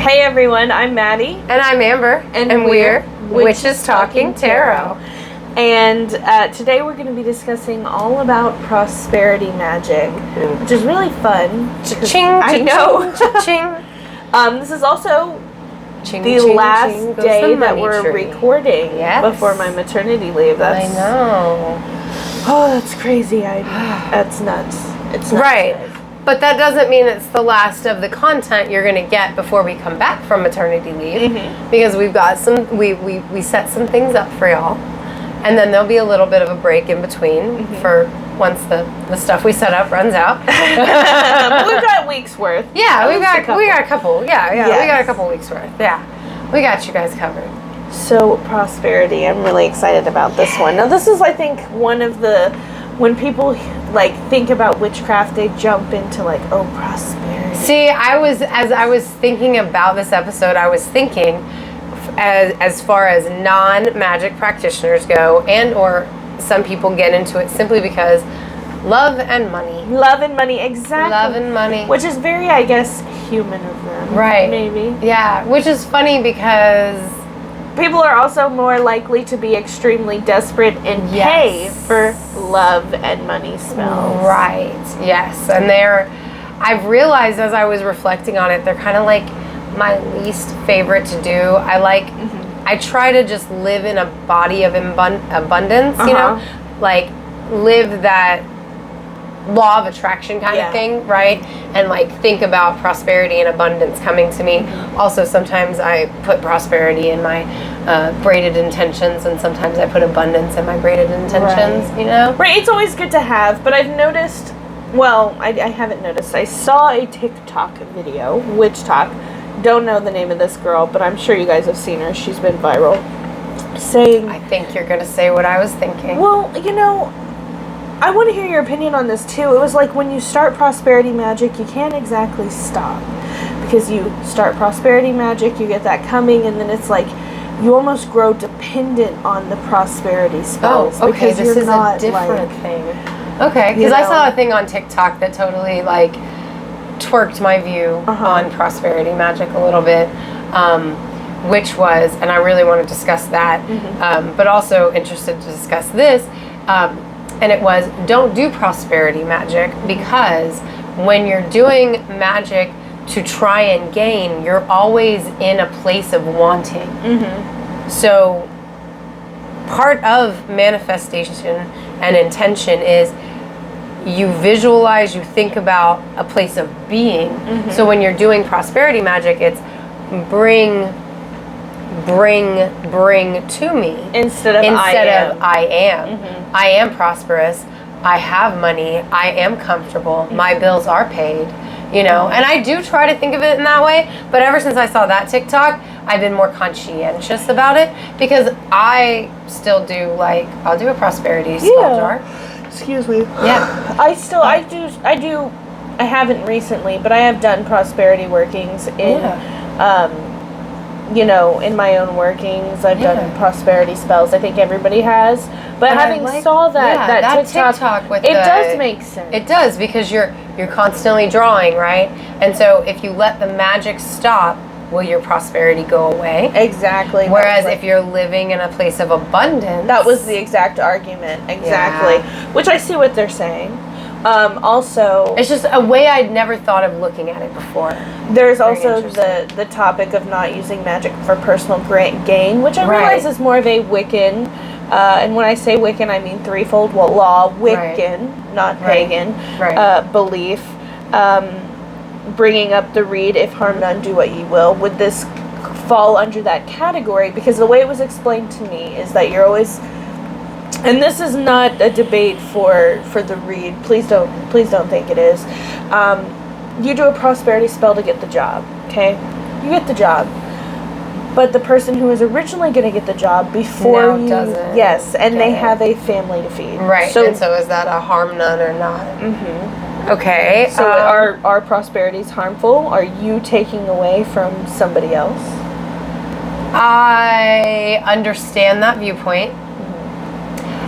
Hey everyone, I'm Maddie. And I'm Amber. And we're Witches Talking Tarot. And today we're going to be discussing all about prosperity magic, which is really fun. Cha-ching, I know. Cha-ching. This is also Ching, the ching, last ching goes day the that money we're tree. recording before my maternity leave. I know. Oh, that's crazy. That's nuts. It's nuts. Right. Guys. But that doesn't mean it's the last of the content you're going to get before we come back from maternity leave. Mm-hmm. Because we've got we set some things up for y'all. And then there'll be a little bit of a break in between for once the stuff we set up runs out. But we've got weeks worth. Yeah, we got a couple. Yes. We got a couple weeks worth. Yeah. We got you guys covered. So prosperity, I'm really excited about this one. Now this is, I think, one of the, when people like think about witchcraft, they jump into like, oh, prosperity. See, as I was thinking about this episode, I was thinking as far as non-magic practitioners go, and or some people get into it simply because love and money. Love and money, exactly. Love and money. Which is very, I guess, human of them. Right. Maybe. Yeah, which is funny because people are also more likely to be extremely desperate and pay for love and money spells. Right, yes. And I've realized as I was reflecting on it, they're kind of like my least favorite to do. I try to just live in a body of abundance, you know? Like, live that law of attraction kind of thing, right? And like think about prosperity and abundance coming to me. Also, sometimes I put prosperity in my braided intentions, and sometimes I put abundance in my braided intentions, you know? Right, it's always good to have, but I've noticed, well, I haven't noticed, I saw a TikTok video, Witch Talk, don't know the name of this girl, but I'm sure you guys have seen her, she's been viral, saying... I think you're going to say what I was thinking. Well, you know, I want to hear your opinion on this too. It was like when you start prosperity magic, you can't exactly stop. Because you start prosperity magic, you get that coming, and then it's like you almost grow dependent on the prosperity spells. Oh, okay, because this is a different thing. Okay, because I saw a thing on TikTok that totally like twerked my view on prosperity magic a little bit. Which was, and I really want to discuss that, but also interested to discuss this. And it was, don't do prosperity magic, because when you're doing magic to try and gain, you're always in a place of wanting. So part of manifestation and intention is you visualize, you think about a place of being. So when you're doing prosperity magic, it's bring to me instead of I am. I am prosperous. I have money. I am comfortable. My bills are paid. You know, and I do try to think of it in that way. But ever since I saw that TikTok, I've been more conscientious about it, because I still do I'll do a prosperity spell jar. Excuse me. Yeah. I haven't recently, but I have done prosperity workings in you know, in my own workings. I've done prosperity spells. I think everybody has. But having saw that TikTok with it does make sense. It does, because you're constantly drawing, right? And so if you let the magic stop, will your prosperity go away? Exactly. Whereas if you're living in a place of abundance, that was the exact argument. Exactly. Yeah. Which I see what they're saying. Also, it's just a way I'd never thought of looking at it before. There's also the topic of not using magic for personal gain, which I realize is more of a Wiccan, and when I say Wiccan, I mean threefold law, Wiccan, not pagan, belief. Bringing up the reed, if harm none, do what ye will. Would this fall under that category? Because the way it was explained to me is that you're always... And this is not a debate for the read. Please don't think it is. You do a prosperity spell to get the job, okay? You get the job. But the person who was originally going to get the job before you... doesn't. Yes, and they have a family to feed. Right, and so is that a harm none or not? Okay. So are prosperities harmful? Are you taking away from somebody else? I understand that viewpoint.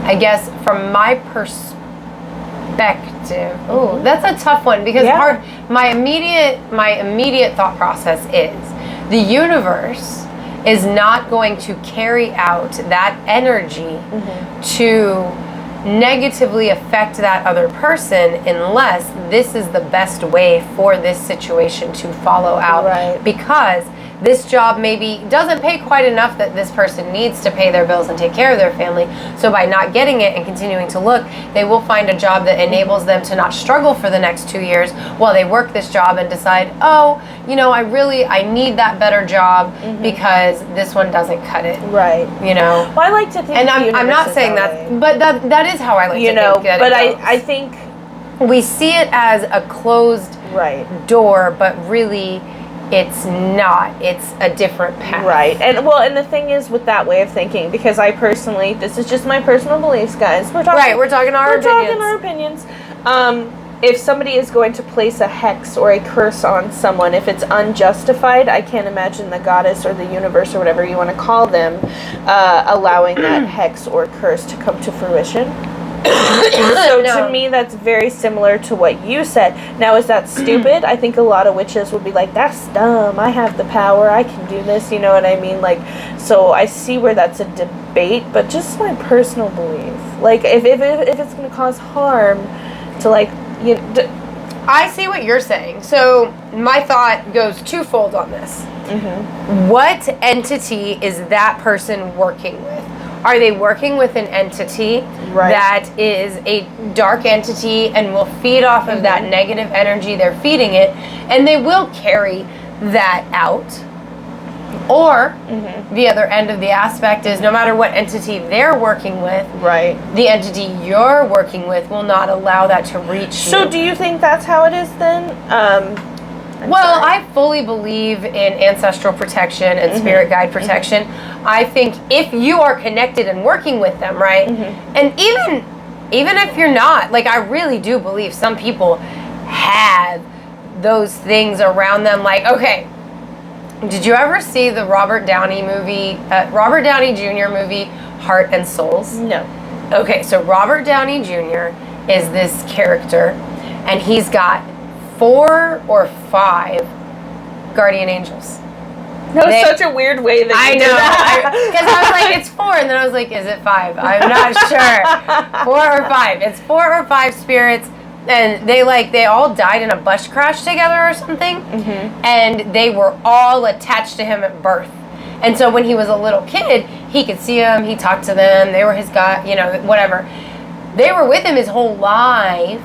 I guess from my perspective, that's a tough one, because my immediate thought process is, the universe is not going to carry out that energy to negatively affect that other person unless this is the best way for this situation to follow out. Right. Because this job maybe doesn't pay quite enough that this person needs to pay their bills and take care of their family. So by not getting it and continuing to look, they will find a job that enables them to not struggle for the next 2 years while they work this job and decide, oh, you know, I need that better job because this one doesn't cut it. Right. You know? Well, I like to think, and I'm not saying that, but that is how I like to think that but it goes. I think we see it as a closed door, but really it's not. It's a different path. Right. And the thing is with that way of thinking, because I personally, this is just my personal beliefs, guys. We're talking our opinions. If somebody is going to place a hex or a curse on someone, if it's unjustified, I can't imagine the goddess or the universe or whatever you want to call them allowing that hex or curse to come to fruition. So to me, that's very similar to what you said. Now, is that stupid? I think a lot of witches would be like, that's dumb. I have the power. I can do this. You know what I mean? Like, so I see where that's a debate, but just my personal belief. Like, if it's going to cause harm to, like, you know, I see what you're saying. So my thought goes twofold on this. What entity is that person working with? Are they working with an entity that is a dark entity and will feed off of that negative energy they're feeding it, and they will carry that out? Or the other end of the aspect is no matter what entity they're working with, the entity you're working with will not allow that to reach you. So do you think that's how it is then? I fully believe in ancestral protection and spirit guide protection. I think if you are connected and working with them, right? And even if you're not, like, I really do believe some people have those things around them. Like, okay, did you ever see the Robert Downey Jr. movie, Heart and Souls? No. Okay, so Robert Downey Jr. is this character, and he's got 4 or 5 guardian angels. That was such a weird way that you did that. Because I was like, it's 4, and then I was like, is it 5? I'm not sure. 4 or 5. It's 4 or 5 spirits, and they all died in a bus crash together or something, and they were all attached to him at birth. And so when he was a little kid, he could see them, he talked to them, they were his God, you know, whatever. They were with him his whole life,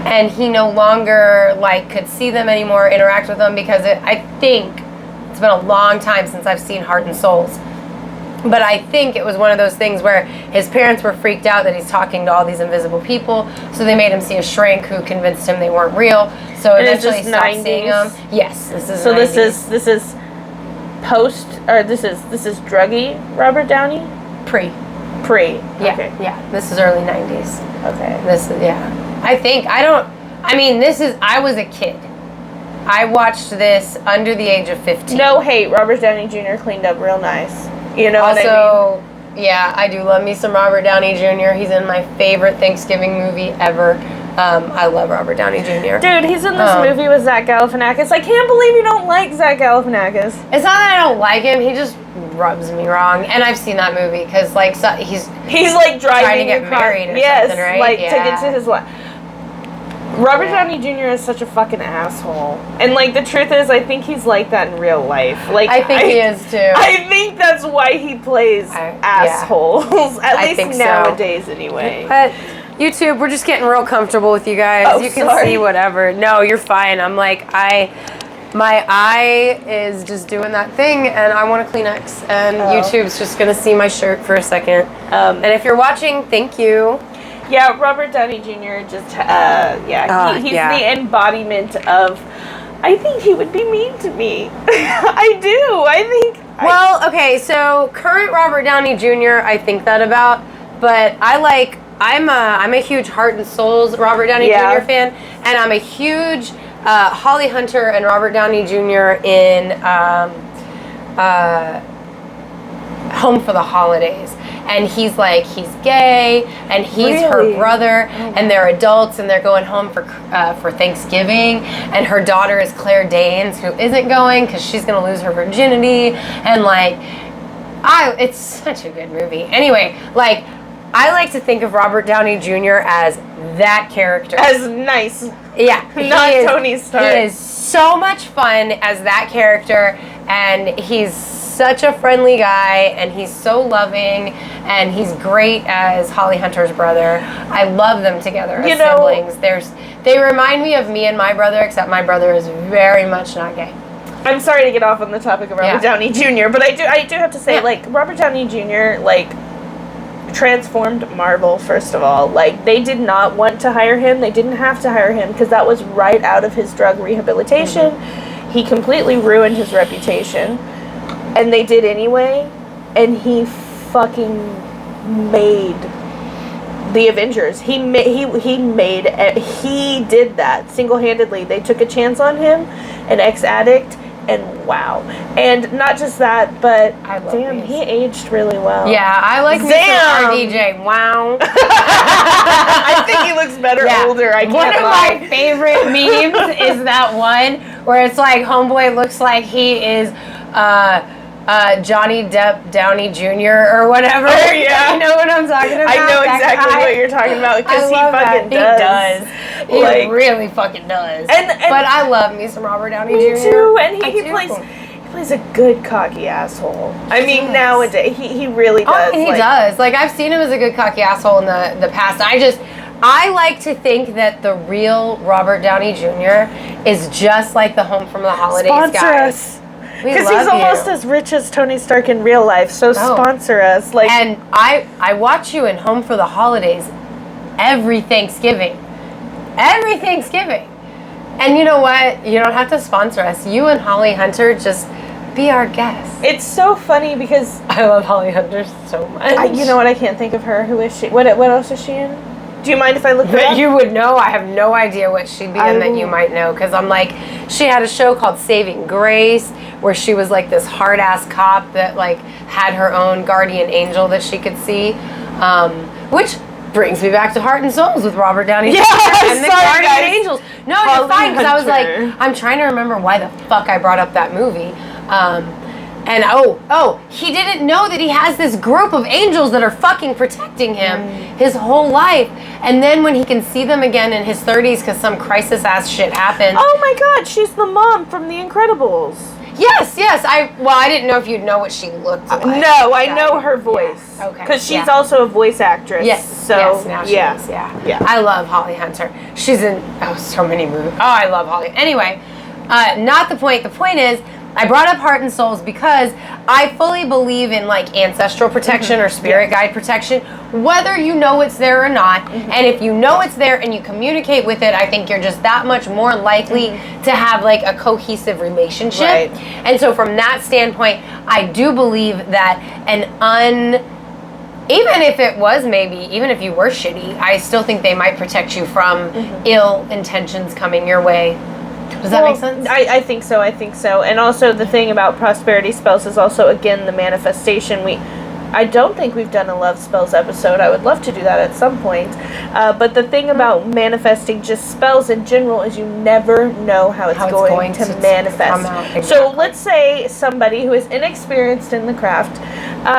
and he no longer, like, could see them anymore, interact with them, because I think it's been a long time since I've seen Heart and Souls. But I think it was one of those things where his parents were freaked out that he's talking to all these invisible people, so they made him see a shrink who convinced him they weren't real. So eventually he stopped seeing them. Yes, this is. So 90s. this is post, or this is druggy Robert Downey? Pre. Yeah. Okay. Yeah. This is early 90s. Okay. This is I was a kid. I watched this under the age of 15. No hate, Robert Downey Jr. cleaned up real nice. You know also, what I mean? Yeah, I do love me some Robert Downey Jr. He's in my favorite Thanksgiving movie ever. I love Robert Downey Jr. Dude, he's in this movie with Zach Galifianakis. I can't believe you don't like Zach Galifianakis. It's not that I don't like him, he just rubs me wrong. And I've seen that movie because, like, he's like trying to get married or something, right? Like, to get to his wife. Robert Downey Jr. is such a fucking asshole. And, like, the truth is, I think he's like that in real life. Like, I think he is, too. I think that's why he plays assholes. At least nowadays, anyway. But YouTube, we're just getting real comfortable with you guys. Oh, you can see whatever. No, you're fine. I'm like, my eye is just doing that thing, and I want a Kleenex. And YouTube's just going to see my shirt for a second. And if you're watching, thank you. Yeah, Robert Downey Jr. just, he's the embodiment of, I think he would be mean to me. I do. Okay, so current Robert Downey Jr. I think that about, but I'm a huge Heart and Souls Robert Downey Jr. fan, and I'm a huge Holly Hunter and Robert Downey Jr. in Home for the Holidays. and he's gay, and he's her brother, and they're adults, and they're going home for Thanksgiving, and her daughter is Claire Danes, who isn't going because she's going to lose her virginity, and it's such a good movie. Anyway, I like to think of Robert Downey Jr. as that character. As nice. Yeah. Not Tony Stark. He is so much fun as that character, and he's such a friendly guy, and he's so loving, and he's great as Holly Hunter's brother. I love them together as siblings. They remind me of me and my brother, except my brother is very much not gay. I'm sorry to get off on the topic of Robert Downey Jr., but I do have to say, Robert Downey Jr., transformed Marvel, first of all. They did not want to hire him. They didn't have to hire him because that was right out of his drug rehabilitation. Mm-hmm. He completely ruined his reputation. And they did anyway. And he fucking made the Avengers. He did that single-handedly. They took a chance on him, an ex-addict, and wow. And not just that, but he aged really well. Yeah, I like RDJ. Wow. I think he looks better older. One of my favorite memes is that one where it's homeboy looks like he is Johnny Depp Downey Jr. or whatever. Oh, yeah. You know what I'm talking about? I know exactly what you're talking about because he fucking does. He really fucking does. But I love me some Robert Downey Jr. Me too. And he plays a good cocky asshole. I mean, nowadays he really does. Oh, he does. I've seen him as a good cocky asshole in the past. I like to think that the real Robert Downey Jr. is just like the Home from the Holidays guy. Sponsor us. Because he's almost as rich as Tony Stark in real life, so sponsor us. And I watch you in Home for the Holidays every Thanksgiving. Every Thanksgiving. And you know what? You don't have to sponsor us. You and Holly Hunter just be our guest. It's so funny because I love Holly Hunter so much. You know what? I can't think of her. Who is she? What else is she in? Do you mind if I look her up? You would know. I have no idea what she'd be in that you might know. Because she had a show called Saving Grace where she was this hard-ass cop that had her own guardian angel that she could see. Which brings me back to Heart and Souls with Robert Downey Jr. and the guardian angels. No, you're fine. Because I was I'm trying to remember why the fuck I brought up that movie. And he didn't know that he has this group of angels that are fucking protecting him his whole life. And then when he can see them again in his 30s because some crisis-ass shit happened. Oh my God, she's the mom from The Incredibles. Yes. I didn't know if you'd know what she looked like. No, I know her voice. Yeah. Okay. Because she's also a voice actress. Yes. So, now she is. Yeah. I love Holly Hunter. She's in so many movies. Oh, I love Holly. Anyway, not the point. The point is, I brought up Heart and Souls because I fully believe in ancestral protection or spirit guide protection, whether you know it's there or not. Mm-hmm. And if you know it's there and you communicate with it, I think you're just that much more likely to have a cohesive relationship. Right. And so from that standpoint, I do believe that even if it was even if you were shitty, I still think they might protect you from ill intentions coming your way. Does that make sense? I think so. And also the thing about prosperity spells is also, again, the manifestation. I don't think we've done a love spells episode. I would love to do that at some point. But the thing about manifesting just spells in general is you never know how it's going to manifest. Exactly. So let's say somebody who is inexperienced in the craft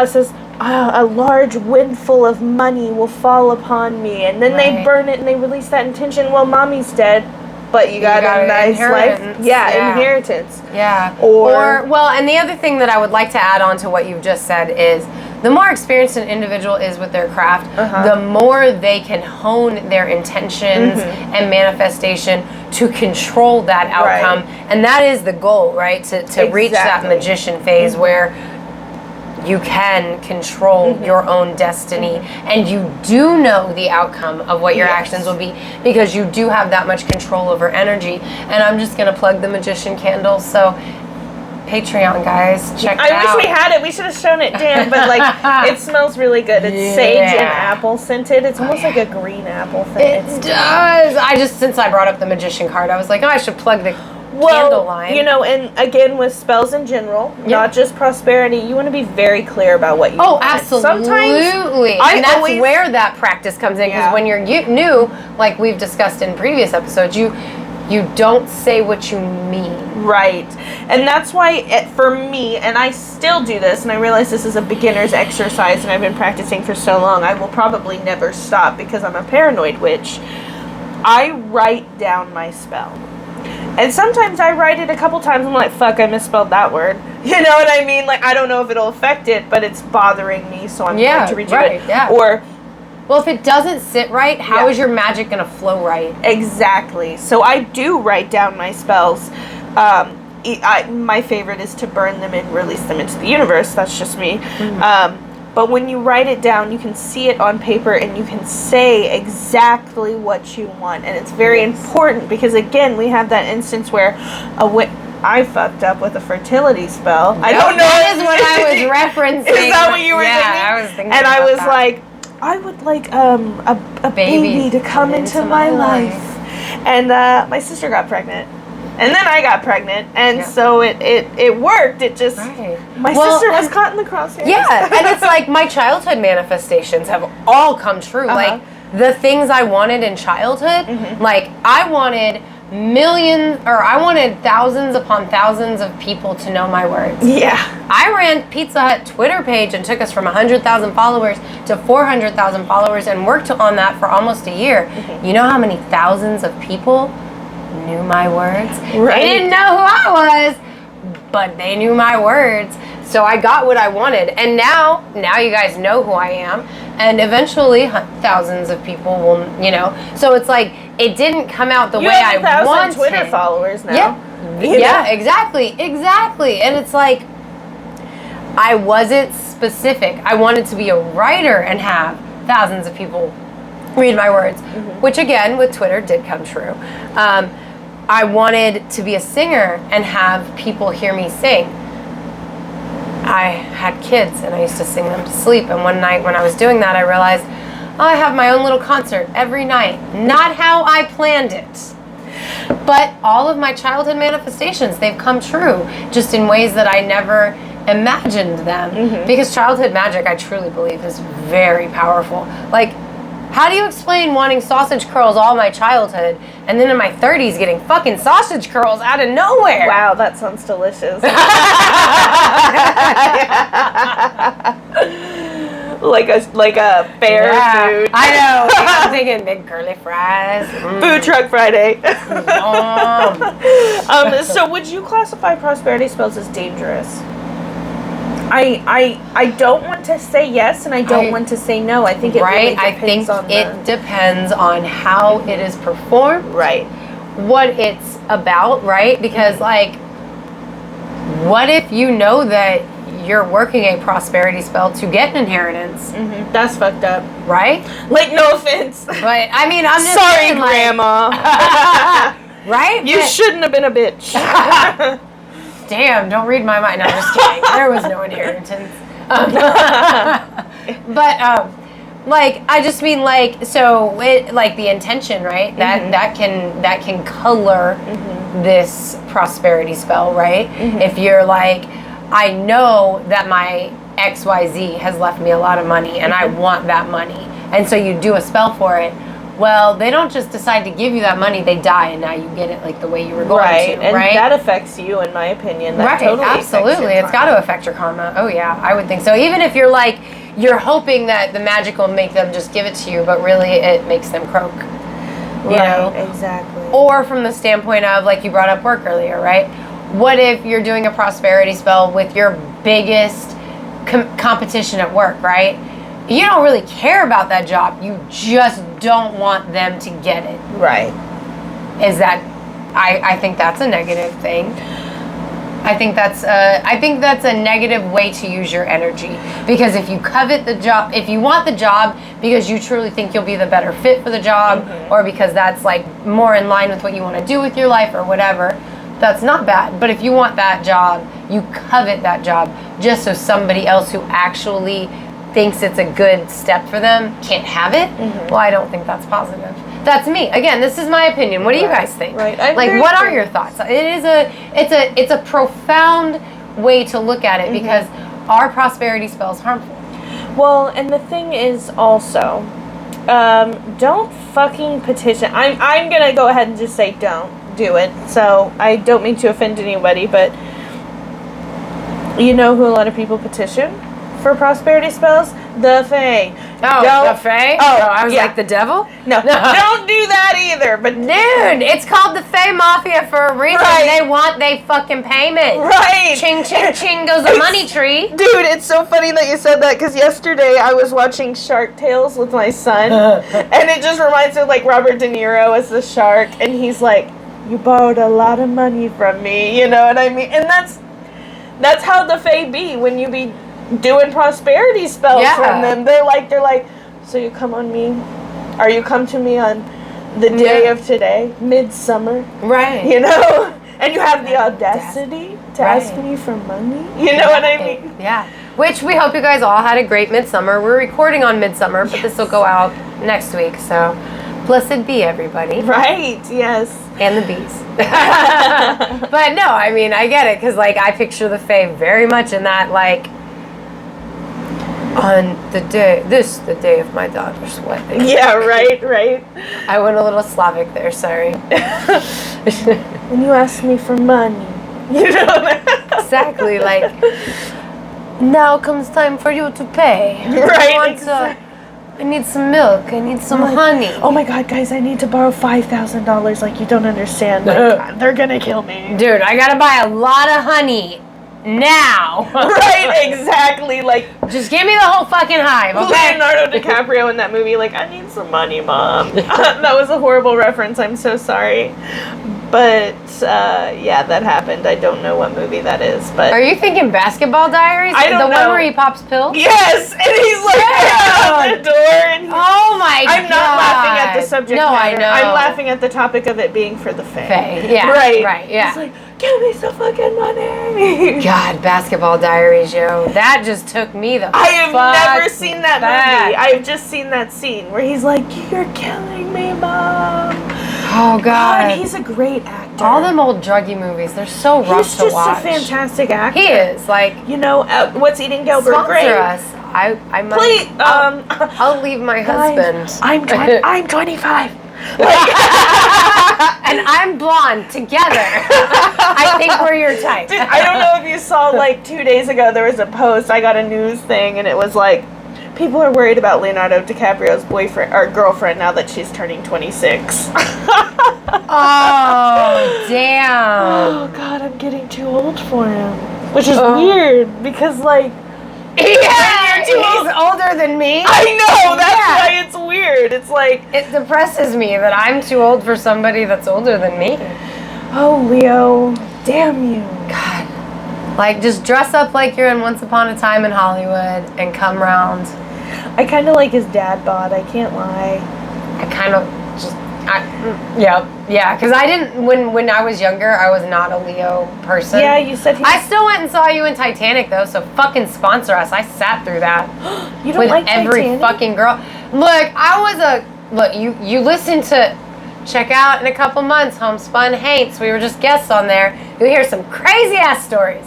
says, a large windfall of money will fall upon me. And then they burn it and they release that intention. Well, mommy's dead. But you got a nice life. Inheritance. Yeah. Or and the other thing that I would like to add on to what you've just said is the more experienced an individual is with their craft, the more they can hone their intentions and manifestation to control that outcome. Right. And that is the goal, right? To reach that magician phase where you can control your own destiny, and you do know the outcome of what your actions will be because you do have that much control over energy. And I'm just going to plug the magician candle. So Patreon, guys, check it out. I wish we had it. We should have shown it, Dan, but it smells really good. It's sage and apple scented. It's almost like a green apple thing. It does. Since I brought up the magician card, I was like, I should plug the candle line. You know, and again, with spells in general, not just prosperity, you want to be very clear about what you want. Absolutely. And that's where that practice comes in, because when you're new, like we've discussed in previous episodes, you don't say what you mean. Right. And that's why, for me, and I still do this, and I realize this is a beginner's exercise, and I've been practicing for so long, I will probably never stop because I'm a paranoid witch. I write down my spell. And sometimes I write it a couple times, I'm like, fuck, I misspelled that word. You know what I mean? Like, I don't know if it'll affect it, but it's bothering me, so I'm going to redo it. Yeah. Or... well, if it doesn't sit right, how is your magic going to flow right? Exactly. So I do write down my spells. My favorite is to burn them and release them into the universe. That's just me. But when you write it down, you can see it on paper and you can say exactly what you want. And it's very important because, again, we have that instance where I fucked up with a fertility spell. I don't know. That is what I was referencing. Is that what you were thinking? Yeah, I was thinking and about I was that. like, I would like a baby to come into my life. And my sister got pregnant. And then I got pregnant. And so it worked. It just... my sister was caught in the crosshairs. Yeah. And it's like my childhood manifestations have all come true. Like the things I wanted in childhood, like I wanted thousands upon thousands of people to know my words. Yeah. I ran Pizza Hut Twitter page and took us from 100,000 followers to 400,000 followers and worked on that for almost a year. You know how many thousands of people knew my words? They didn't know who I was, but they knew my words. So I got what I wanted. And now you guys know who I am. And eventually thousands of people will, you know. So it's like, it didn't come out the way I wanted. You have 1,000 Twitter followers now. Yeah, exactly. And it's like, I wasn't specific. I wanted to be a writer and have thousands of people read my words, which again, with Twitter, did come true. I wanted to be a singer and have people hear me sing. I had kids and I used to sing them to sleep. And one night when I was doing that, I realized, I have my own little concert every night. Not how I planned it. But all of my childhood manifestations, they've come true, just in ways that I never imagined them. Because childhood magic, I truly believe, is very powerful. Like, how do you explain wanting sausage curls all my childhood and then in my 30s getting fucking sausage curls out of nowhere? Wow, that sounds delicious. like a fair food. I know. I'm thinking big curly fries. Food truck Friday. So would you classify prosperity spells as dangerous? I don't want to say yes, and I don't want to say no. I think it really depends on it depends on how it is performed. Right. What it's about, right? Because, like, what if you know that you're working a prosperity spell to get an inheritance? That's fucked up. Right? Like, no offense. But, I mean, I'm just sorry, saying, Grandma. Right? You shouldn't have been a bitch. Damn, don't read my mind. No, I'm just kidding. There was no inheritance. Like, I just mean, like, so it, like, the intention, right? That can color this prosperity spell, right? If you're like, I know that my XYZ has left me a lot of money and I want that money, and so you do a spell for it. Well, they don't just decide to give you that money, they die, and now you get it like the way you were going to, and that affects you, in my opinion. That totally absolutely. It's got to affect your karma. Oh, yeah, I would think so. Even if you're like, you're hoping that the magic will make them just give it to you, but really it makes them croak. You know? Exactly. Or from the standpoint of, like you brought up work earlier, right? What if you're doing a prosperity spell with your biggest competition at work, right? You don't really care about that job. You just don't want them to get it. Right. Is that... I think that's a negative thing. I think that's a negative way to use your energy. Because if you covet the job, if you want the job because you truly think you'll be the better fit for the job, or because that's like more in line with what you want to do with your life or whatever, that's not bad. But if you want that job, you covet that job just so somebody else who actually thinks it's a good step for them can't have it, well, I don't think that's positive. That's me. Again, this is my opinion. What do you guys think? Right. Like, what are your thoughts? It's a profound way to look at it because are prosperity spells harmful? Well, and the thing is also, don't fucking petition. I'm gonna go ahead and just say don't do it. So I don't mean to offend anybody, but you know who a lot of people petition for prosperity spells? The Fae. Oh, the Fae? Oh, I was like, the devil? No, don't do that either. But dude, it's called the Fae Mafia for a reason. Right. They fucking payment. Right. Ching, ching, ching goes the money tree. Dude, it's so funny that you said that because yesterday I was watching Shark Tales with my son, and it just reminds me of like Robert De Niro as the shark, and he's like, "You borrowed a lot of money from me," you know what I mean? And that's how the Fae be when you be doing prosperity spells from them. They're like, so you come on me, or you come to me on the day of today, midsummer, right? You know, and you have the audacity to ask me for money. You know what I mean? Yeah. Which we hope you guys all had a great midsummer. We're recording on midsummer, but this will go out next week. So, blessed be everybody. Right. Yes. And the bees. But no, I mean, I get it because like I picture the Fae very much in that like. On the day of my daughter's wedding. Yeah, right. I went a little Slavic there, sorry. When you ask me for money, you know. Exactly, like, now comes time for you to pay. Right. I need some milk, I need some honey. Oh my god, guys, I need to borrow $5,000, like, you don't understand. Like, they're gonna kill me. Dude, I gotta buy a lot of honey. Now. Right, exactly. Like, just give me the whole fucking hive, okay? Leonardo DiCaprio in that movie, like, I need some money, Mom. That was a horrible reference. I'm so sorry. But, yeah, that happened. I don't know what movie that is, but... Are you thinking Basketball Diaries? I don't know. The one where he pops pills? Yes! And he's, like, out the door, and oh, my God. I'm not laughing at the subject matter. I know. I'm laughing at the topic of it being for the Fae. Yeah. Right, yeah. He's like, give me some fucking money. God, Basketball Diaries, yo. That just took me the I have never seen that movie. I've just seen that scene where he's like, you're killing me, Mom. Oh, God. He's a great actor. All them old druggy movies, they're so rough to watch. He's just a fantastic actor. He is. Like, you know, What's Eating Gilbert Grape? Sponsor us. I might. Please, I'll leave my husband. I'm 25. And I'm blonde together. I think we're your type. Dude, I don't know if you saw, like, 2 days ago, there was a post. I got a news thing, and it was like, people are worried about Leonardo DiCaprio's boyfriend or girlfriend now that she's turning 26. Oh, damn. Oh, God, I'm getting too old for him. Which is weird, because, like... Yeah, he's older than me. I know, that's why it's weird. It's like... It depresses me that I'm too old for somebody that's older than me. Oh, Leo, damn you. God. Like, just dress up like you're in Once Upon a Time in Hollywood and come round. I kind of like his dad bod, I can't lie. I kind of just... Yeah, because I didn't, when I was younger, I was not a Leo person. Yeah, you said I still went and saw you in Titanic, though, so fucking sponsor us. I sat through that. You don't with like every Titanic? fucking girl. Look, you listen to, check out in a couple months, Homespun Haints. We were just guests on there. You'll hear some crazy-ass stories.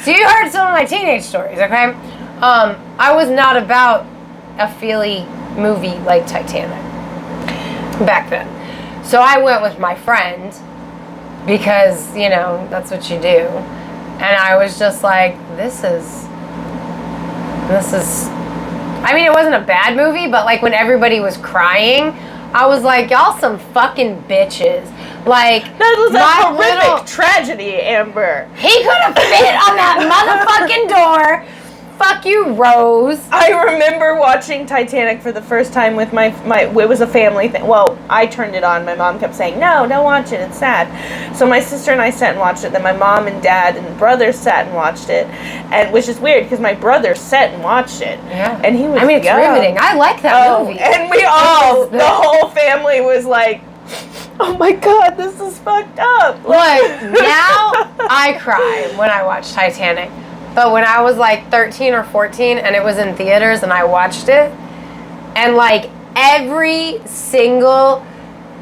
So you heard some of my teenage stories, okay? I was not about a feely movie like Titanic back then. So I went with my friend because, you know, that's what you do. And I was just like, this is, I mean, it wasn't a bad movie, but like when everybody was crying, I was like, y'all some fucking bitches. Like, that was a horrific tragedy, Amber. He could have fit on that motherfucking door. Fuck you, Rose. I remember watching Titanic for the first time with my it was a family thing. Well, I turned it on. My mom kept saying, no, don't watch it. It's sad. So my sister and I sat and watched it. Then my mom and dad and brother sat and watched it. And which is weird because my brother sat and watched it. Yeah. And he was it's riveting. I like that movie. And we all, the whole family was like, oh my God, this is fucked up. Look, now I cry when I watch Titanic. But when I was like 13 or 14 and it was in theaters and I watched it, and like every single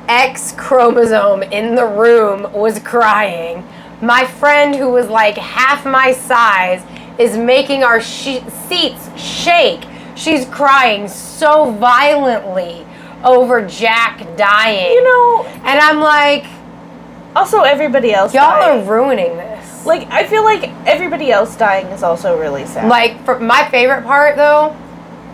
X chromosome in the room was crying. My friend, who was like half my size, is making our seats shake. She's crying so violently over Jack dying. You know, and I'm like, also everybody else y'all dying. are ruining this. Like, I feel like everybody else dying is also really sad. Like, for my favorite part though,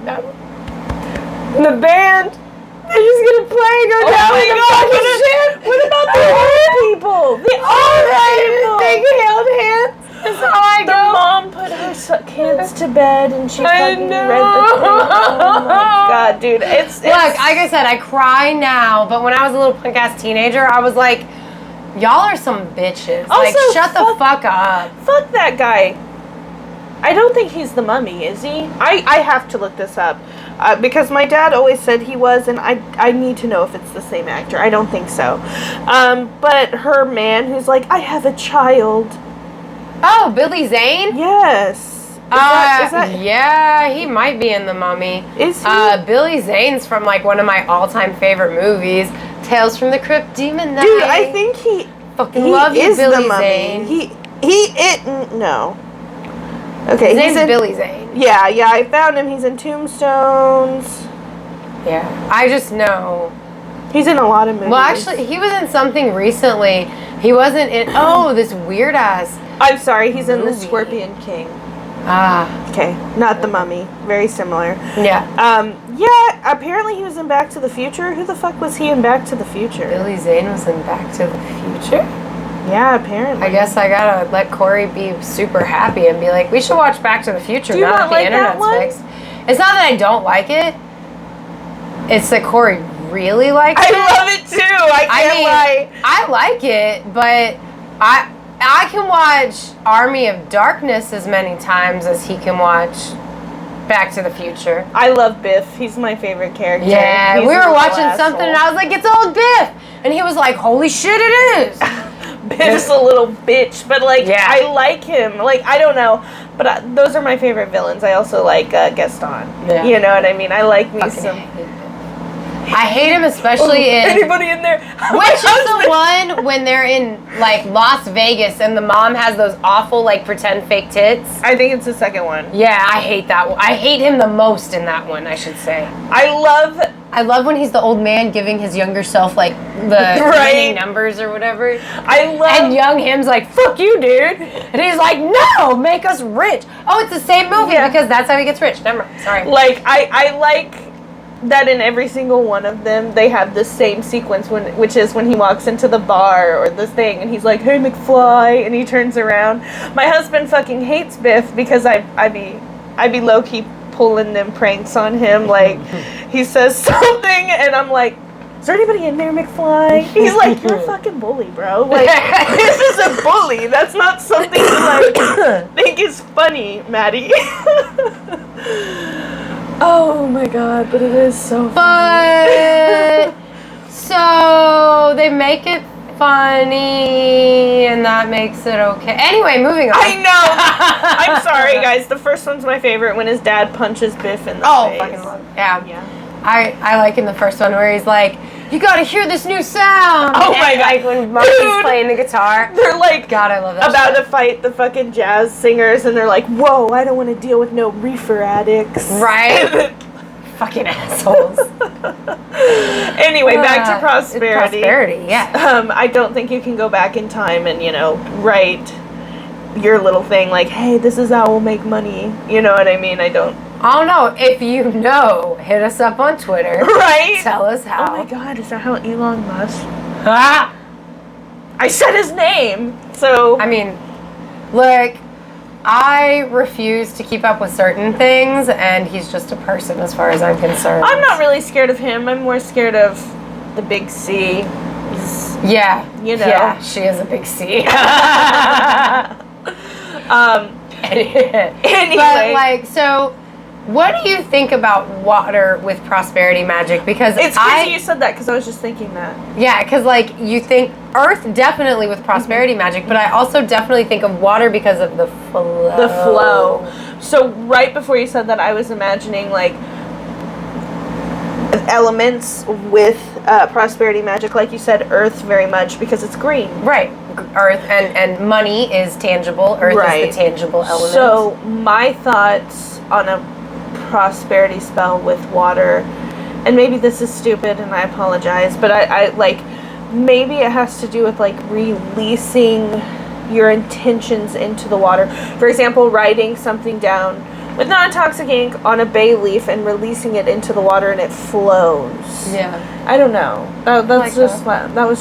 the band. They're just gonna play and go down in the fucking shit. What about the old people? The old people. They held hands. That's how I The go. mom put her kids to bed and she I fucking know. read the thing. Oh my god, dude. It's Look, like I said, I cry now, but when I was a little punk ass teenager, I was like, y'all are some bitches. Also, like, shut the fuck up. Fuck that guy. I don't think he's the mummy, is he? I have to look this up. Because my dad always said he was, and I need to know if it's the same actor. I don't think so. But her man who's like, I have a child. Oh, Billy Zane? Yes. Is that Yeah, he might be in The Mummy. Is he? Billy Zane's from like one of my all-time favorite movies, Tales from the Crypt, Demon Knight. Dude, I think he love you, is Billy the mummy. Zane. No. Okay, His name's in Billy Zane. Yeah, I found him. He's in Tombstones. Yeah, I just know. He's in a lot of movies. Well, actually, he was in something recently. He wasn't in. Oh, this weird ass. I'm sorry. He's in The movie. Scorpion King. Ah. Okay, not The Mummy. Very similar. Yeah. Yeah. Apparently, he was in Back to the Future. Who the fuck was he in Back to the Future? Billy Zane was in Back to the Future. Yeah, apparently. I guess I gotta let Corey be super happy and be like, we should watch Back to the Future Do you now not that the like that internet's one? fixed. It's not that I don't like it. It's that Corey really likes it. I love it too. I can't lie. I like it, but I can watch Army of Darkness as many times as he can watch Back to the Future. I love Biff. He's my favorite character. Yeah, He's we a were little watching asshole. something and I was like, it's old Biff. And he was like, holy shit, it is. Biff's a little bitch, but like, Yeah. I like him. Like, I don't know, but those are my favorite villains. I also like Gaston. Yeah. You know what I mean? I like me Fucking some. hate Biff. I hate him especially in... Anybody in there? Which is the one when they're in, like, Las Vegas and the mom has those awful, like, pretend fake tits? I think it's the second one. Yeah, I hate that one. I hate him the most in that one, I should say. I love when he's the old man giving his younger self, like, the winning numbers or whatever. And young him's like, fuck you, dude. And he's like, no, make us rich. Oh, it's the same movie because that's how he gets rich. Never mind. Sorry. Like, I like that in every single one of them, they have the same sequence, which is when he walks into the bar or this thing, and he's like, hey, McFly, and he turns around. My husband fucking hates Biff because I be low-key pulling them pranks on him. Like, he says something, and I'm like, is there anybody in there, McFly? He's like, you're a fucking bully, bro. Like, this is a bully. That's not something you, like, think is funny, Maddie. Oh my god, but it is so funny. But, so, they make it funny, and that makes it okay. Anyway, moving on. I know! I'm sorry, guys. The first one's my favorite, when his dad punches Biff in the face. Fucking love it. Yeah. I like in the first one where he's like, you gotta hear this new sound. Oh my god. Like when Marky's playing the guitar. They're like, God, I love that about shit. to fight the fucking jazz singers, and they're like, whoa, I don't want to deal with no reefer addicts. Right? Fucking assholes. Anyway, back to prosperity. Prosperity, yeah. I don't think you can go back in time and, write your little thing like, hey, this is how we'll make money. You know what I mean? I don't know. If you know, hit us up on Twitter. Right? Tell us how. Oh my god, is that how Elon Musk? Ah! I said his name, so... I mean, look, I refuse to keep up with certain things, and he's just a person as far as I'm concerned. I'm not really scared of him. I'm more scared of the big C. Yeah. Yeah, she is a big C. Anyway. But, like, so... What do you think about water with prosperity magic? Because it's crazy you said that, because I was just thinking that. Yeah, because, like, you think earth definitely with prosperity magic, but I also definitely think of water because of the flow. The flow. So right before you said that, I was imagining, like, elements with prosperity magic, like you said, earth very much because it's green. Right. Earth and money is tangible. Earth is the tangible element. So my thoughts on a prosperity spell with water, and maybe this is stupid and I apologize, but I like, maybe it has to do with like releasing your intentions into the water. For example, writing something down with non-toxic ink on a bay leaf and releasing it into the water and it flows. Yeah. I don't know. That was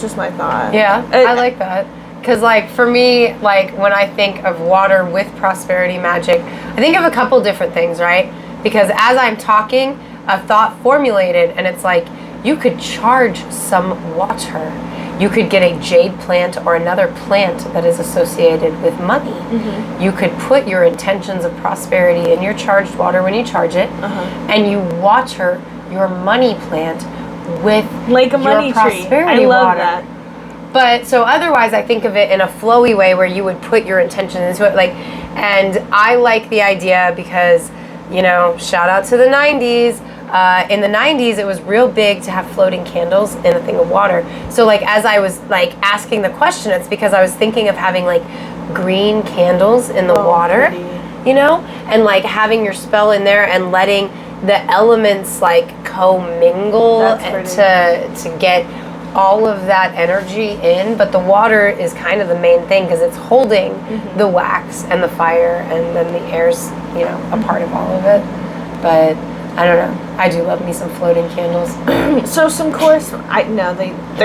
just my thought. Yeah, I like that. Because, like, for me, like, when I think of water with prosperity magic, I think of a couple different things, right? Because as I'm talking, a thought formulated, and it's like, you could charge some water. You could get a jade plant or another plant that is associated with money. Mm-hmm. You could put your intentions of prosperity in your charged water when you charge it, and you water your money plant with like a money prosperity tree. I love water. that. But so otherwise, I think of it in a flowy way where you would put your intention into it, like, and I like the idea because, you know, shout out to the 90s. In the 90s, it was real big to have floating candles in a thing of water. So, like, as I was, like, asking the question, it's because I was thinking of having, like, green candles in the water, pretty. You know? And, like, having your spell in there and letting the elements, like, commingle to get all of that energy in. But the water is kind of the main thing because it's holding the wax and the fire, and then the air's, you know, a part of all of it. But I don't know. I do love me some floating candles. So some they're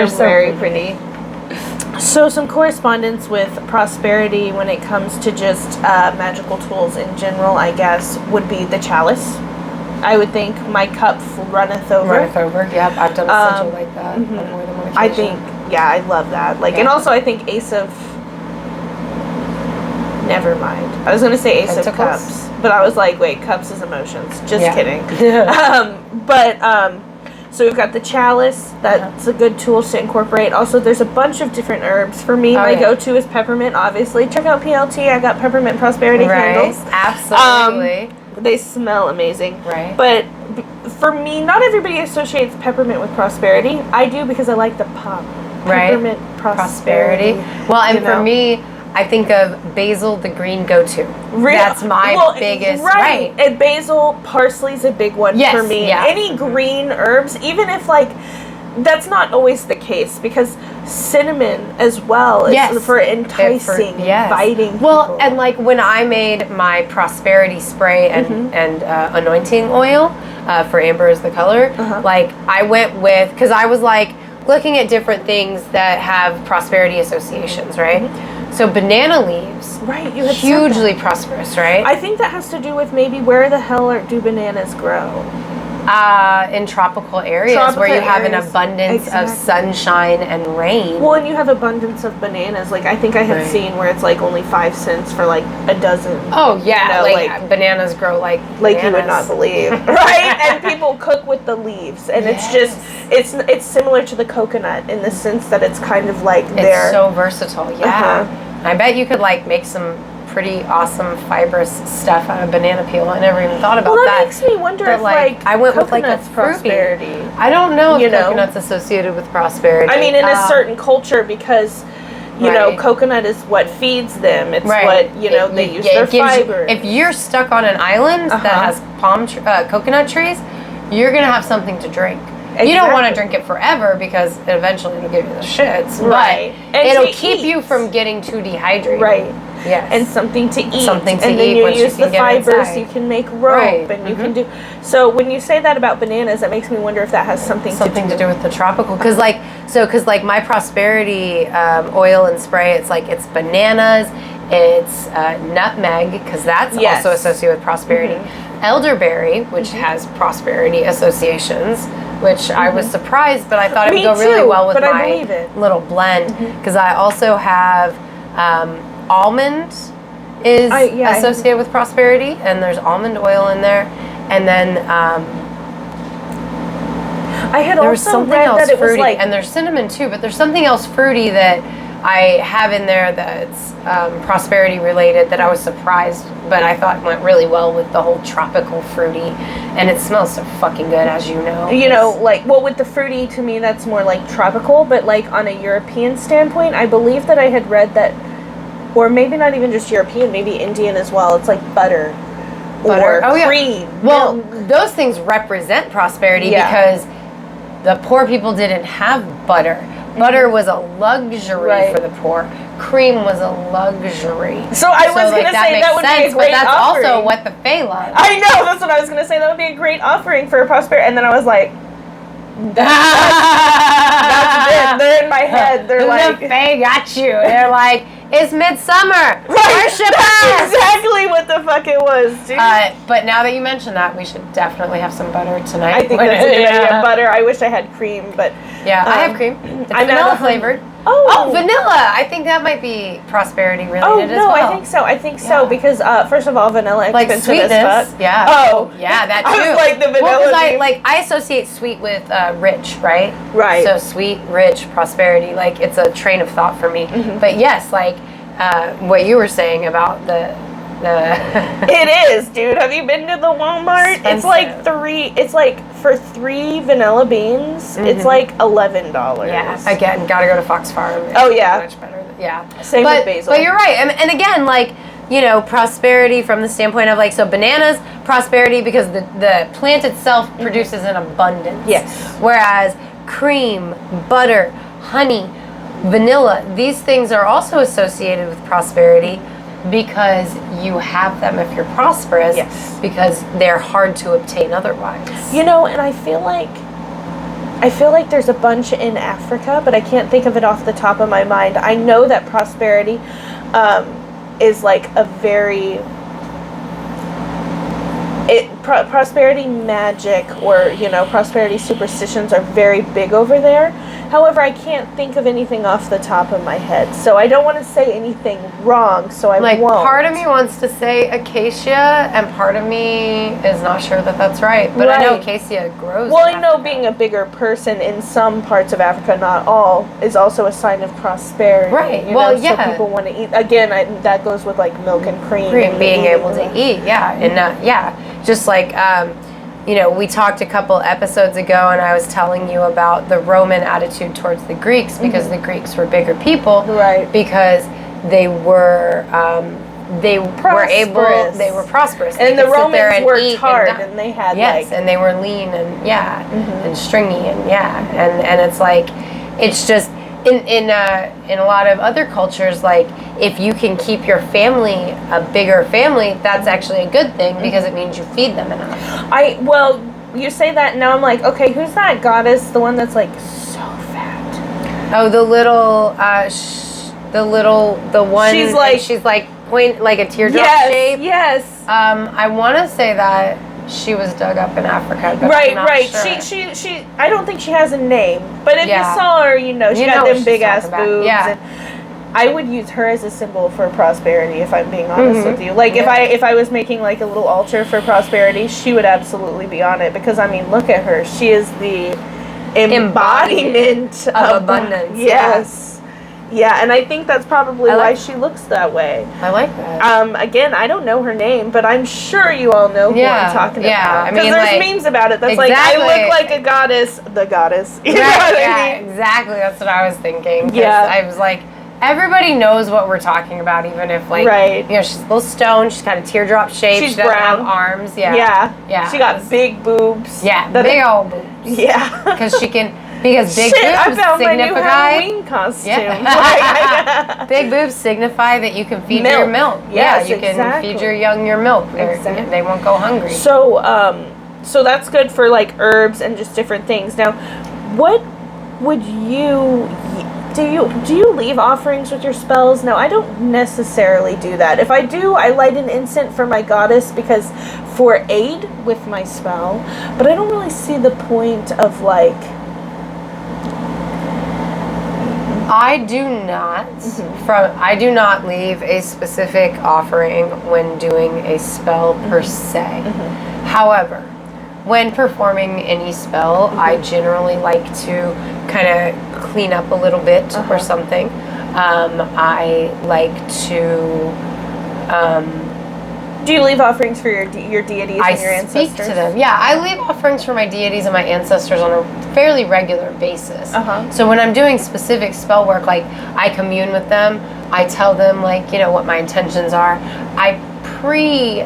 so very pretty. So some correspondence with prosperity when it comes to just magical tools in general, I guess, would be the chalice. I would think my cup runneth over. Runneth over. Yep, I've done a sigil like that on more than one occasion. I think, I love that. Like, and also I think Ace of. Never mind. I was gonna say Ace of Cups, but I was like, wait, cups is emotions. Just kidding. So we've got the chalice. That's a good tool to incorporate. Also, there's a bunch of different herbs. For me, my go-to is peppermint, obviously. Check out PLT. I got peppermint prosperity candles. Absolutely. They smell amazing. Right. But for me, not everybody associates peppermint with prosperity. I do because I like the pop. Right. Peppermint prosperity. Well, and for me, I think of basil, the green go-to. That's my biggest, right. And basil, parsley's a big one for me. Yeah. Any green herbs, even if like, that's not always the case because cinnamon as well is for enticing, inviting people. Well, and like when I made my prosperity spray and anointing oil for Amber is the color, like I went with, because I was like looking at different things that have prosperity associations, right? So banana leaves, right? You had hugely prosperous, right? I think that has to do with maybe where the hell do bananas grow? In tropical areas where you have an abundance of sunshine and rain. Well, and you have abundance of bananas. Like, I think I have seen where it's like only 5 cents for like a dozen. Oh yeah, like bananas grow like bananas. You would not believe, right? And people cook with the leaves, and it's just it's similar to the coconut in the sense that it's kind of like it's so versatile. Yeah, I bet you could like make some pretty awesome fibrous stuff out of banana peel. I never even thought about that. Well, that makes me wonder if like I went with like a prosperity. I don't know if coconut's associated with prosperity. I mean, in a certain culture, because you know, coconut is what feeds them. It's what they use their fiber. If you're stuck on an island that has coconut trees, you're gonna have something to drink. Exactly. You don't want to drink it forever because eventually it'll give you the shits. Right. But it'll keep you from getting too dehydrated. Right. Yes. And something to eat. Something to eat. And then you use the fibers, you can make rope, and you can do. So when you say that about bananas, that makes me wonder if that has something to do with the tropical. Because like my prosperity oil and spray, it's bananas, it's nutmeg, because that's also associated with prosperity. Elderberry, which has prosperity associations, which I was surprised, but I thought it would go really well with my little blend. Because I also have almond is associated with prosperity, and there's almond oil in there. And then I had there was also something read else that it fruity, was like, and there's cinnamon too, but there's something else fruity that I have in there that's prosperity related that I was surprised, but I thought went really well with the whole tropical fruity, and it smells so fucking good, as you know. You know, like, well, with the fruity, to me, that's more like tropical, but like on a European standpoint, I believe that I had read that, or maybe not even just European, maybe Indian as well, it's like butter. Or cream. Well, those things represent prosperity because the poor people didn't have butter. Butter was a luxury for the poor. Cream was a luxury. So I was going to say that would be a great but that's offering. also what the Fae love. I know, that's what I was going to say. That would be a great offering for prosperity. And then I was like, that's it. They're in my head. They're like, the Fae got you. They're like, it's midsummer. Worship us. Exactly what the fuck it was, dude. But now that you mention that, we should definitely have some butter tonight. I think that's a good idea. Butter. I wish I had cream, but yeah, I have cream. It's vanilla flavored. Oh, vanilla! I think that might be prosperity related as well. I think so because because first of all, vanilla like expensive sweetness. as fuck. Yeah. Oh, yeah, that too. I was like the vanilla. Well, I associate sweet with rich, right? Right. So sweet, rich, prosperity. Like it's a train of thought for me. Mm-hmm. But yes, like what you were saying about the. It is, dude. Have you been to the Walmart? It's like for 3 vanilla beans, it's like $11. Yeah. Again, gotta go to Fox Farm. Oh yeah. Much better. Yeah. Same with basil. But you're right. And again, like, you know, prosperity from the standpoint of like, so bananas, prosperity because the plant itself produces an abundance. Yes. Whereas cream, butter, honey, vanilla, these things are also associated with prosperity because you have them if you're prosperous. Yes. Because they're hard to obtain otherwise. You know, and I feel like there's a bunch in Africa, but I can't think of it off the top of my mind. I know that prosperity is like a very prosperity magic or, you know, prosperity superstitions are very big over there. However, I can't think of anything off the top of my head. So I don't want to say anything wrong, so I won't. Part of me wants to say acacia, and part of me is not sure that that's right. But I know acacia grows. Well, I know being a bigger person in some parts of Africa, not all, is also a sign of prosperity. Right. You know, so people want to eat. Again, that goes with like milk and cream. And being able to eat, and just like, you know, we talked a couple episodes ago, and I was telling you about the Roman attitude towards the Greeks because the Greeks were bigger people, right? Because they were prosperous, and the Romans worked hard, and they had and they were lean and and stringy and it's like, it's just. In a lot of other cultures, like if you can keep your family a bigger family, that's actually a good thing because it means you feed them enough. You say that and now I'm like, okay, who's that goddess? The one that's like so fat. Oh, the one. She's like point like a teardrop shape. Yes. I want to say that she was dug up in Africa, but I'm not sure. She I don't think she has a name, but if you saw her, you know, she got them big ass boobs. Yeah. And I would use her as a symbol for prosperity, if I'm being honest with you. Like if I was making like a little altar for prosperity, she would absolutely be on it because I mean, look at her. She is the embodiment of abundance. Yes. Yeah, and I think that's probably why she looks that way. I like that. Again, I don't know her name, but I'm sure you all know who I'm talking about. Yeah, because there's memes about it. That's like, I look like a goddess, the goddess. You know what I mean? Exactly. That's what I was thinking. Yeah. I was like, everybody knows what we're talking about, even if like, you know, she's a little stoned, she's kind of teardrap shaped, she's she doesn't brown. have arms. Yeah. She got big boobs. Yeah, big old boobs. Yeah. Because big boobs I found signify my new Halloween costume. Yeah. Big boobs signify that you can feed your milk. Yes, you can feed your young your milk. Exactly. They won't go hungry. So, so that's good for like herbs and just different things. Now, what would you do? You leave offerings with your spells? No, I don't necessarily do that. If I do, I light an incense for my goddess because for aid with my spell. But I don't really see the point of like. I do not leave a specific offering when doing a spell per se. However, when performing any spell, I generally like to kind of clean up a little bit or something. I like to... do you leave offerings for your deities and your ancestors? I speak to them. Yeah, I leave offerings for my deities and my ancestors on a fairly regular basis. So when I'm doing specific spell work, like I commune with them, I tell them like, you know, what my intentions are. I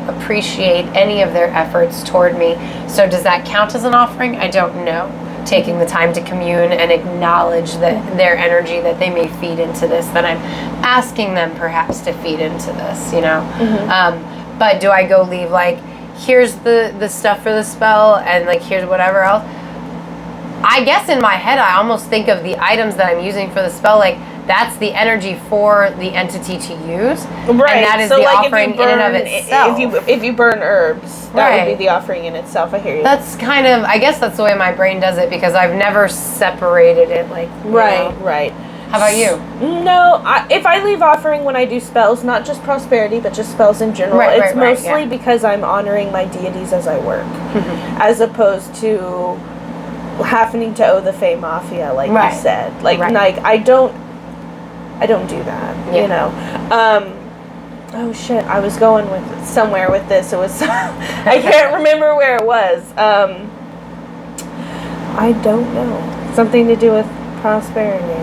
appreciate any of their efforts toward me. So does that count as an offering? I don't know. Taking the time to commune and acknowledge that their energy that they may feed into this, that I'm asking them perhaps to feed into this, you know. But do I go leave like, here's the stuff for the spell and like here's whatever else? I guess in my head I almost think of the items that I'm using for the spell like that's the energy for the entity to use. Right. And that is so the like offering in and of itself. If you burn herbs, that would be the offering in itself. I hear you. That's kind of, I guess that's the way my brain does it because I've never separated it like, right. How about you? No, if I leave offering when I do spells, not just prosperity, but just spells in general, it's mostly because I'm honoring my deities as I work, as opposed to having to owe the Fae Mafia, like you said. Like I don't do that, you know. Oh shit, I was going with somewhere with this. It was I can't remember where it was. I don't know. Something to do with prosperity.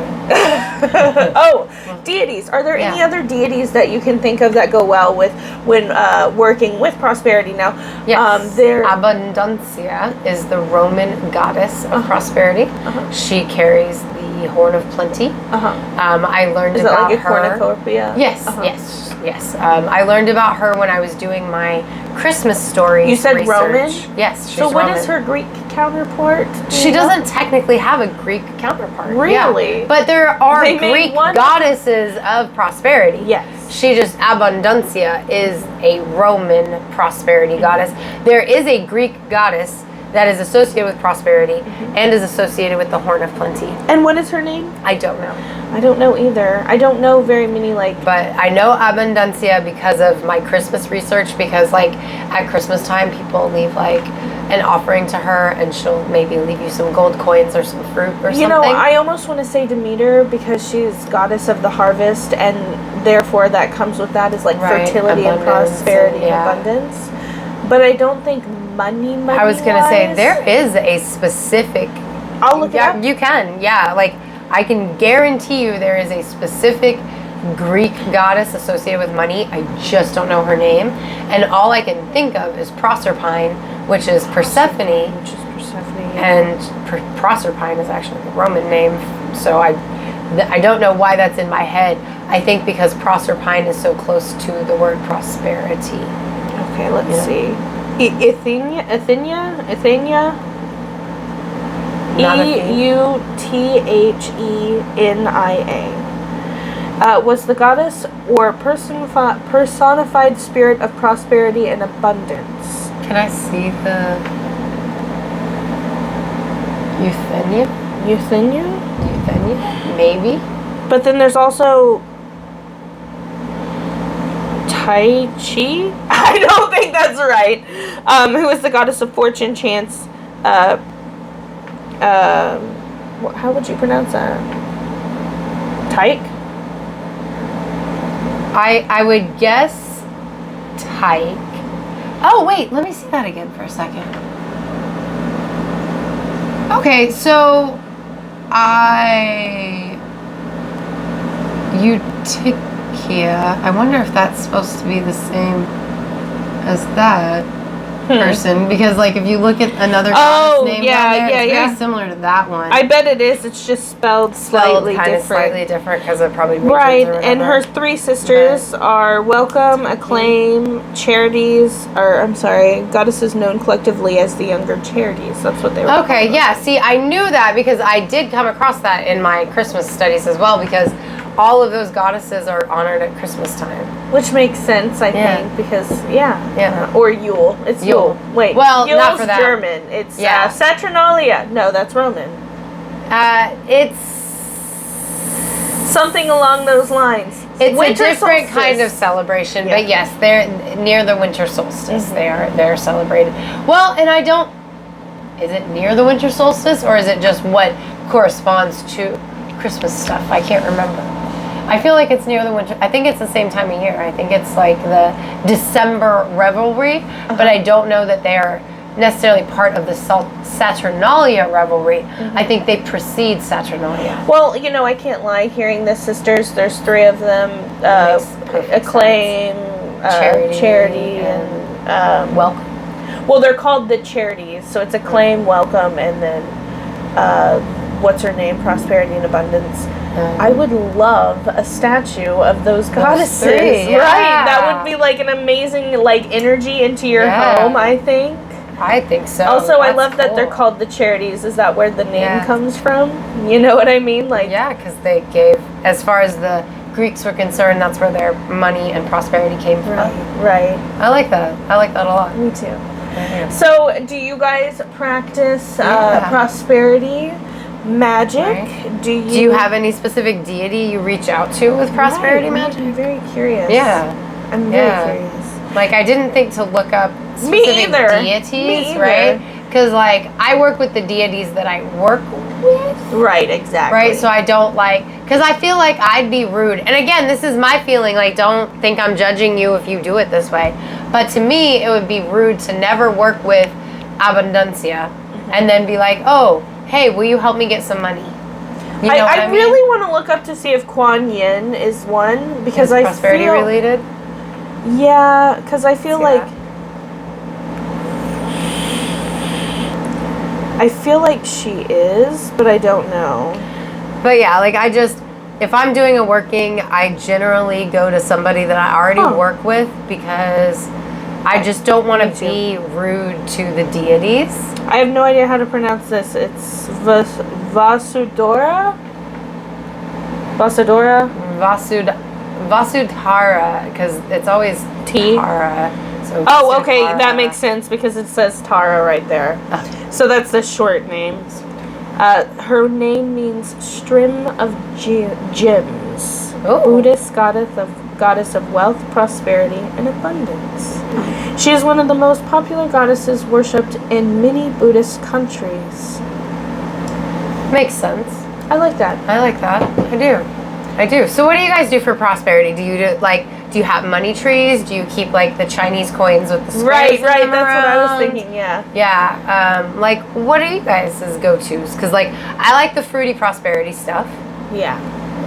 Oh, deities. Are there any other deities that you can think of that go well with when working with prosperity now? Yes. Abundancia is the Roman goddess of prosperity. She carries the horn of plenty. I learned about like a her. cornucopia? Yes. I learned about her when I was doing my Christmas stories. You said research. Roman? Yes, she's So what Roman. is her Greek counterpart? She doesn't technically have a Greek counterpart. Really? Yeah. But there are Greek goddesses of prosperity. Yes. She just, Abundancia is a Roman prosperity goddess. There is a Greek goddess that is associated with prosperity and is associated with the Horn of Plenty. And what is her name? I don't know. I don't know either. I don't know very many But I know Abundancia because of my Christmas research because like at Christmas time people leave like an offering to her and she'll maybe leave you some gold coins or some fruit or something. You know, I almost want to say Demeter because she's goddess of the harvest and therefore that comes with that is like fertility and prosperity and abundance. But I don't think money I was going to say there is a specific... I'll look it up. You can, like I can guarantee you there is a specific Greek goddess associated with money. I just don't know her name. And all I can think of is Proserpine, which is Persephone. And Proserpine is actually the Roman name. So I don't know why that's in my head. I think because Proserpine is so close to the word prosperity. Okay, let's see. Athenia? Euthenia. Was the goddess or personified spirit of prosperity and abundance. Can I see the Euthenia? Maybe. But then there's also Tai Chi? I don't think that's right. Who is the goddess of fortune, chance, how would you pronounce that? Tyke? I would guess Tyke. Oh, wait, let me see that again for a second. Okay, so Eutychia. I wonder if that's supposed to be the same as that person because like if you look at another name down there, it's very similar to that one. I bet it is. It's just spelled slightly different because of probably regions right. Or and her three sisters are Welcome, Acclaim, Charities, goddesses known collectively as the Younger Charities. That's what they were. Okay, yeah. See, I knew that because I did come across that in my Christmas studies as well because all of those goddesses are honored at Christmas time. Which makes sense, I think, because, or Yule. It's Yule. Wait, well, Yule's not for that. German. It's Saturnalia. No, that's Roman. It's something along those lines. It's winter a different kind of celebration, but yes, they're near the winter solstice. They're celebrated. Well, and is it near the winter solstice, or is it just what corresponds to Christmas stuff? I can't remember. I feel like it's near the winter. I think it's the same time of year. I think it's like the December revelry, but I don't know that they are necessarily part of the Saturnalia revelry. I think they precede Saturnalia. Well, you know, I can't lie. Hearing the sisters, there's 3 of them. Acclaim, Charity, and Welcome. Well, they're called the Charities, so it's Acclaim, Welcome, and then what's her name? Prosperity and Abundance. I would love a statue of those goddesses. 3, yeah. Right? That would be like an amazing like energy into your home, I think. I think so. Also, I love that they're called the Charities. Is that where the name comes from? You know what I mean? Like, yeah, because they gave, as far as the Greeks were concerned, that's where their money and prosperity came from. Right. I like that. I like that a lot. Me too. So, do you guys practice prosperity magic? Right. Do you have any specific deity you reach out to with prosperity magic? I'm very curious. Yeah. I'm very curious. Like, I didn't think to look up specific deities, right? Because, like, I work with the deities that I work with. Right, exactly. Right, so I don't like, because I feel like I'd be rude. And again, this is my feeling, like, don't think I'm judging you if you do it this way. But to me, it would be rude to never work with Abundancia and then be like, oh, hey, will you help me get some money? You know I really want to look up to see if Kuan Yin is one, because I prosperity feel... related? Yeah, because I feel like... I feel like she is, but I don't know. But yeah, like if I'm doing a working, I generally go to somebody that I already work with, because I just don't want to be rude to the deities. I have no idea how to pronounce this. It's Vasudhara? Vasudhara, because it's always Tara. So okay, that makes sense because it says Tara right there. So that's the short name. Her name means Stream of Gems. Buddhist goddess of wealth, prosperity, and abundance. She is one of the most popular goddesses worshipped in many Buddhist countries. Makes sense. I like that. I do. So what do you guys do for prosperity? Do you do you have money trees? Do you keep like the Chinese coins with the squares? Right. That's what I was thinking. Yeah. Like, what are you guys' go-tos? Because like I like the fruity prosperity stuff. Yeah.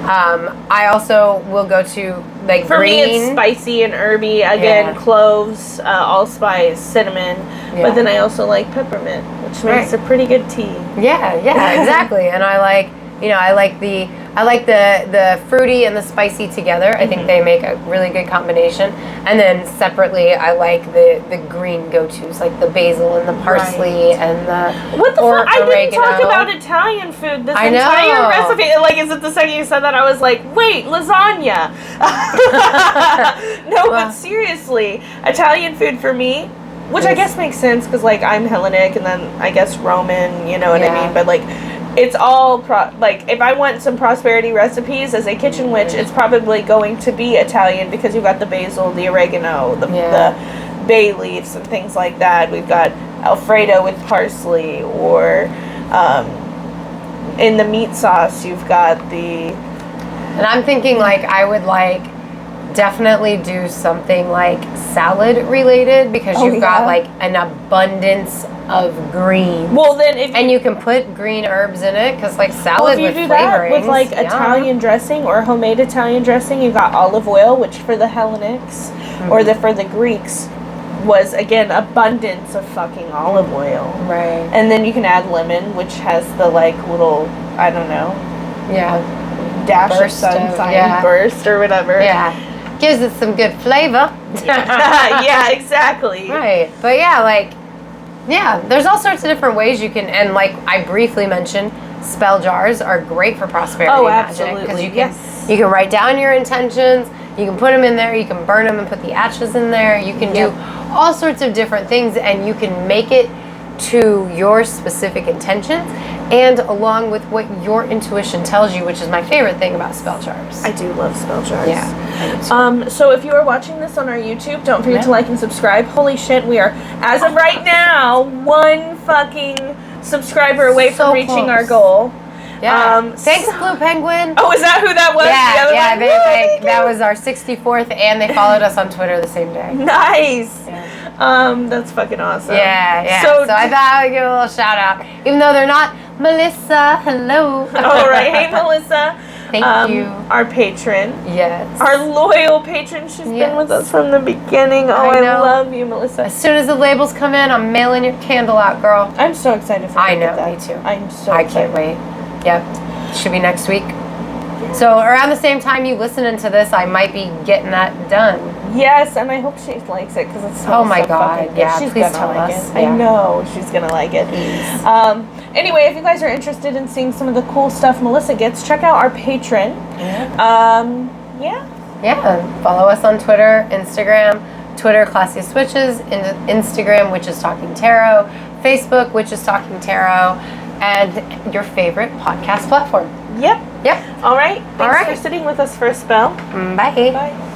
I also will go to like for green. me it's spicy and herby. Again, cloves, allspice, cinnamon. Yeah. But then I also like peppermint, which makes a pretty good tea. Yeah, exactly. And I like, I like the fruity and the spicy together. I think they make a really good combination. And then separately, I like the green go-tos, like the basil and the parsley and the I didn't talk about Italian food this entire recipe. Like, is it the second you said that I was like, wait, lasagna? No, but seriously, Italian food for me, which I guess makes sense because like I'm Hellenic and then I guess Roman, you know what I mean? But like, it's all like if I want some prosperity recipes as a kitchen witch, it's probably going to be Italian because you've got the basil, the oregano, the bay leaves and things like that. We've got Alfredo with parsley, or in the meat sauce you've got the. And I'm thinking like I would like definitely do something like salad related because you've got like an abundance of green. Well, then if you can put green herbs in it because like salad with flavorings. That with like Italian dressing or homemade Italian dressing, you got olive oil, which for the Hellenics or for the Greeks was again abundance of fucking olive oil. Right. And then you can add lemon, which has the like little dash of sunshine burst or whatever. Yeah. Gives it some good flavor. Yeah, exactly. Right. But there's all sorts of different ways you can, and like I briefly mentioned, spell jars are great for prosperity magic because you can write down your intentions, you can put them in there, you can burn them and put the ashes in there, you can do all sorts of different things, and you can make it to your specific intentions and along with what your intuition tells you, which is my favorite thing about spell jars. I do love spell jars. Yeah. So if you are watching this on our YouTube, don't forget to like and subscribe. Holy shit, we are, as of right now, one fucking subscriber away from reaching our goal. Yeah. Thanks, Blue Penguin. Oh, is that who that was? Yeah, that was our 64th, and they followed us on Twitter the same day. Nice. Yeah. That's fucking awesome. Yeah. So I thought I would give a little shout out, even though they're not Melissa. Hello. All right. Hey, Melissa. Thank you. Our patron. Yes. Our loyal patron. She's been with us from the beginning. Oh, I love you, Melissa. As soon as the labels come in, I'm mailing your candle out, girl. I'm so excited for you. I know, me too. I'm so I excited. can't wait. Yep. Should be next week. So around the same time you listening to this, I might be getting that done. Yes, and I hope she likes it because it's oh my so God, fucking good. yeah, She's please gonna tell like us. it. Yeah. I know she's gonna like it. Anyway, if you guys are interested in seeing some of the cool stuff Melissa gets, check out our Patreon. Yeah. Follow us on Twitter, Instagram. Twitter, Classy Switches. Instagram, Witches Talking Tarot. Facebook, Witches Talking Tarot. And your favorite podcast platform. Yep. Yep. All right. Thanks All right. for sitting with us for a spell. Bye. Bye.